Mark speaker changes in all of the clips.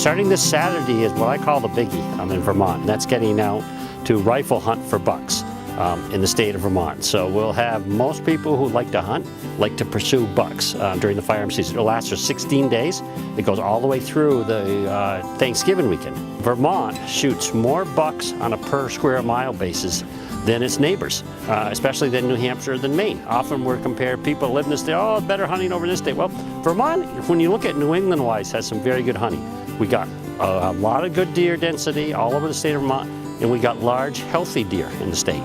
Speaker 1: Starting this Saturday is what I call the biggie. I'm in Vermont, and that's getting out to rifle hunt for bucks in the state of Vermont. So we'll have most people who like to hunt, like to pursue bucks during the firearm season. It'll last for 16 days. It goes all the way through the Thanksgiving weekend. Vermont shoots more bucks on a per square mile basis than its neighbors, especially than New Hampshire, than Maine. Often we're compared, people live in this state, oh, better hunting over this state. Well, Vermont, when you look at New England-wise, has some very good hunting. We got a lot of good deer density all over the state of Vermont, and we got large, healthy deer in the state.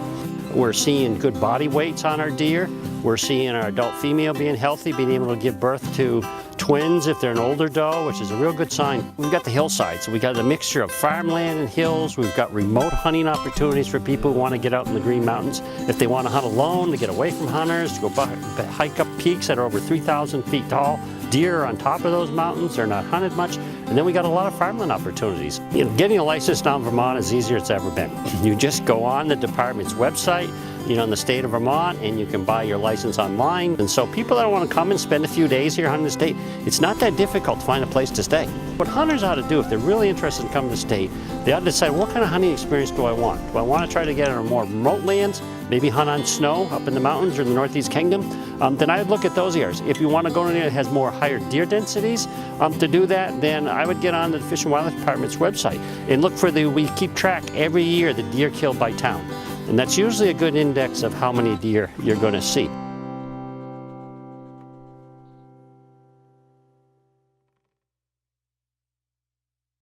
Speaker 1: We're seeing good body weights on our deer. We're seeing our adult female being healthy, being able to give birth to twins if they're an older doe, which is a real good sign. We've got the hillsides, so we got a mixture of farmland and hills. We've got remote hunting opportunities for people who want to get out in the Green Mountains. If they want to hunt alone, to get away from hunters, to go hike up peaks that are over 3,000 feet tall. Deer are on top of those mountains, they're not hunted much. And then we got a lot of farmland opportunities. You know, getting a license down in Vermont is easier it's ever been. You just go on the department's website, in the state of Vermont, and you can buy your license online. And so people that want to come and spend a few days here hunting the state, it's not that difficult to find a place to stay. What hunters ought to do, if they're really interested in coming to the state, they ought to decide, what kind of hunting experience do I want? Do I want to try to get on more remote lands, maybe hunt on snow up in the mountains or in the Northeast Kingdom? Then I would look at those areas. If you want to go to an area that has more higher deer densities, to do that, then I would get on the Fish and Wildlife Department's website and look for we keep track every year the deer killed by town. And that's usually a good index of how many deer you're going to see.